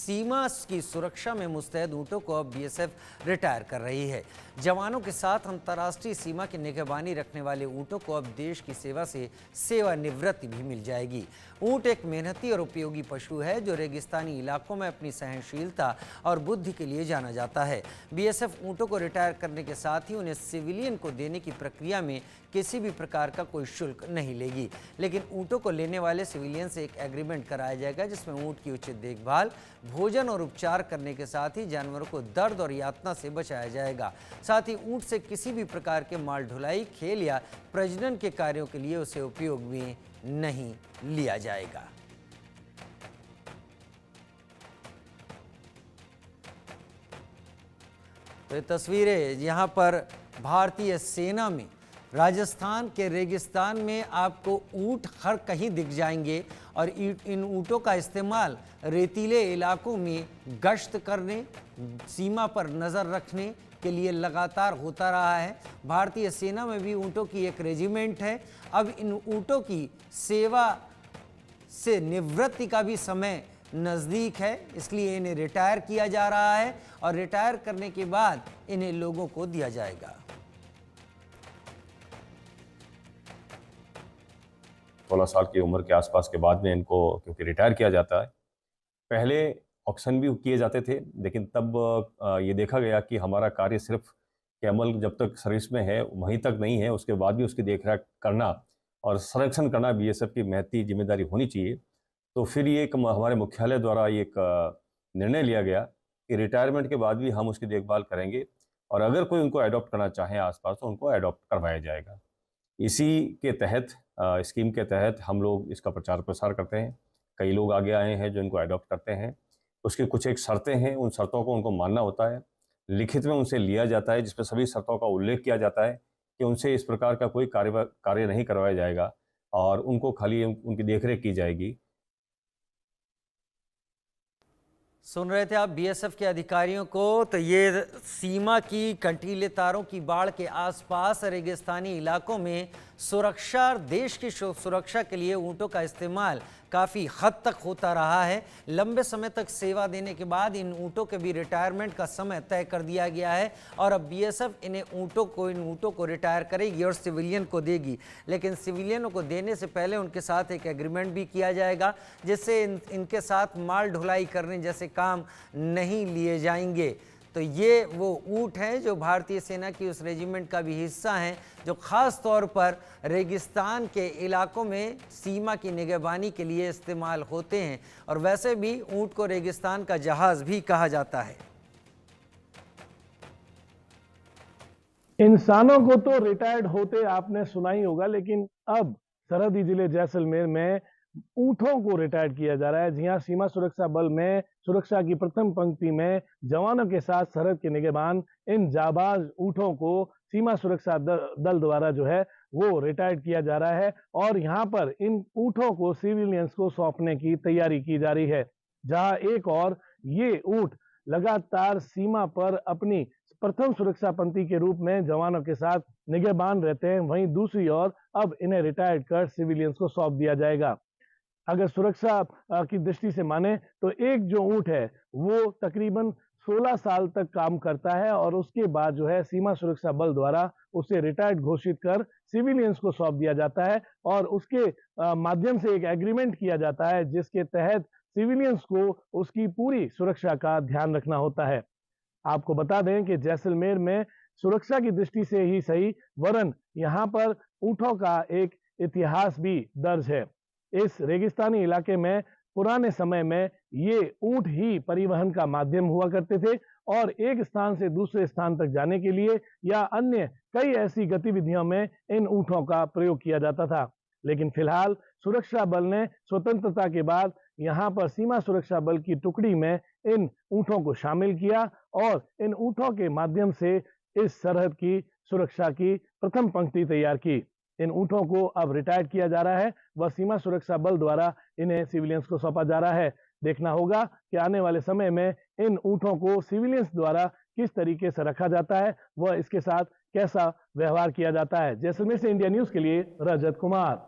सीमा की सुरक्षा में मुस्तैद ऊँटों को अब बीएसएफ रिटायर कर रही है। जवानों के साथ अंतर्राष्ट्रीय सीमा की निगरानी रखने वाले ऊँटों को अब देश की सेवा से सेवानिवृत्ति भी मिल जाएगी। ऊँट एक मेहनती और उपयोगी पशु है जो रेगिस्तानी इलाकों में अपनी सहनशीलता और बुद्धि के लिए जाना जाता है। बीएसएफ ऊँटों को रिटायर करने के साथ ही उन्हें सिविलियन को देने की प्रक्रिया में किसी भी प्रकार का कोई शुल्क नहीं लेगी, लेकिन ऊँटों को लेने वाले सिविलियन से एक एग्रीमेंट कराया जाएगा जिसमें ऊँट की उचित देखभाल, भोजन और उपचार करने के साथ ही जानवरों को दर्द और यातना से बचाया जाएगा। साथ ही ऊँट से किसी भी प्रकार के माल ढुलाई, खेल या प्रजनन के कार्यों के लिए उसे उपयोग में नहीं लिया जाएगा। तो ये तस्वीरें यहाँ पर भारतीय सेना में राजस्थान के रेगिस्तान में आपको ऊँट हर कहीं दिख जाएंगे और इन ऊँटों का इस्तेमाल रेतीले इलाकों में गश्त करने, सीमा पर नज़र रखने के लिए लगातार होता रहा है। भारतीय सेना में भी ऊँटों की एक रेजिमेंट है। अब इन ऊँटों की सेवा से निवृत्ति का भी समय नज़दीक है, इसलिए इन्हें रिटायर किया जा रहा है और रिटायर करने के बाद इन्हें लोगों को दिया जाएगा। 16 साल की उम्र के आसपास के बाद में इनको क्योंकि रिटायर किया जाता है। पहले ऑक्शन भी किए जाते थे, लेकिन तब ये देखा गया कि हमारा कार्य सिर्फ कैमल जब तक सर्विस में है वहीं तक नहीं है, उसके बाद भी उसकी देखरेख करना और संरक्षण करना बीएसएफ की महती जिम्मेदारी होनी चाहिए। तो फिर ये एक हमारे मुख्यालय द्वारा एक निर्णय लिया गया कि रिटायरमेंट के बाद भी हम उसकी देखभाल करेंगे और अगर कोई उनको अडॉप्ट करना चाहे आसपास तो उनको अडॉप्ट करवाया जाएगा। इसी के तहत स्कीम के तहत हम लोग इसका प्रचार प्रसार करते हैं। कई लोग आगे आए हैं जो इनको अडॉप्ट करते हैं। उसकी कुछ एक शर्तें हैं, उन शर्तों को उनको मानना होता है, लिखित में उनसे लिया जाता है जिसमें सभी शर्तों का उल्लेख किया जाता है कि उनसे इस प्रकार का कोई कार्य नहीं करवाया जाएगा और उनको खाली उनकी देखरेख की जाएगी। सुन रहे थे आप बीएसएफ के अधिकारियों को। तो ये सीमा की कंटीले तारों की बाढ़ के आसपास रेगिस्तानी इलाकों में सुरक्षा, देश की सुरक्षा के लिए ऊँटों का इस्तेमाल काफ़ी हद तक होता रहा है। लंबे समय तक सेवा देने के बाद इन ऊँटों के भी रिटायरमेंट का समय तय कर दिया गया है और अब बीएसएफ इन ऊँटों को रिटायर करेगी और सिविलियन को देगी। लेकिन सिविलियनों को देने से पहले उनके साथ एक एग्रीमेंट भी किया जाएगा जिससे इनके साथ माल ढुलाई करने जैसे काम नहीं लिए जाएंगे। तो ये वो ऊँट हैं जो भारतीय सेना की उस रेजिमेंट का भी हिस्सा हैं जो ख़ास तौर पर रेगिस्तान के इलाकों में सीमा की निगरानी के लिए इस्तेमाल होते हैं और वैसे भी ऊँट को रेगिस्तान का जहाज़ भी कहा जाता है। इंसानों को तो रिटायर्ड होते आपने सुना ही होगा, लेकिन अब सरहदी जिले जैसलमेर में ऊँटों को रिटायर्ड किया जा रहा है। जी हाँ, सीमा सुरक्षा बल में सुरक्षा की प्रथम पंक्ति में जवानों के साथ सरहद के निगरान इन जाबाज ऊँटों को सीमा सुरक्षा दल द्वारा जो है वो रिटायर्ड किया जा रहा है और यहाँ पर इन ऊँटों को सिविलियंस को सौंपने की तैयारी की जा रही है। जहाँ एक और ये ऊँट लगातार सीमा पर अपनी प्रथम सुरक्षा पंक्ति के रूप में जवानों के साथ निगरान रहते हैं, वहीं दूसरी ओर अब इन्हें रिटायर्ड कर सिविलियंस को सौंप दिया जाएगा। अगर सुरक्षा की दृष्टि से माने तो एक जो ऊँट है वो तकरीबन 16 साल तक काम करता है और उसके बाद जो है सीमा सुरक्षा बल द्वारा उसे रिटायर्ड घोषित कर सिविलियंस को सौंप दिया जाता है और उसके माध्यम से एक एग्रीमेंट किया जाता है जिसके तहत सिविलियंस को उसकी पूरी सुरक्षा का ध्यान रखना होता है। आपको बता दें कि जैसलमेर में सुरक्षा की दृष्टि से ही सही वरन यहाँ पर ऊँटों का एक इतिहास भी दर्ज है। इस रेगिस्तानी इलाके में पुराने समय में ये ऊँट ही परिवहन का माध्यम हुआ करते थे और एक स्थान से दूसरे स्थान तक जाने के लिए या अन्य कई ऐसी गतिविधियों में इन ऊँटों का प्रयोग किया जाता था। लेकिन फिलहाल सुरक्षा बल ने स्वतंत्रता के बाद यहाँ पर सीमा सुरक्षा बल की टुकड़ी में इन ऊँटों को शामिल किया और इन ऊँटों के माध्यम से इस सरहद की सुरक्षा की प्रथम पंक्ति तैयार की। इन ऊँटों को अब रिटायर्ड किया जा रहा है व सीमा सुरक्षा बल द्वारा इन्हें सिविलियंस को सौंपा जा रहा है। देखना होगा कि आने वाले समय में इन ऊँटों को सिविलियंस द्वारा किस तरीके से रखा जाता है व इसके साथ कैसा व्यवहार किया जाता है। जैसलमेर से इंडिया न्यूज़ के लिए रजत कुमार।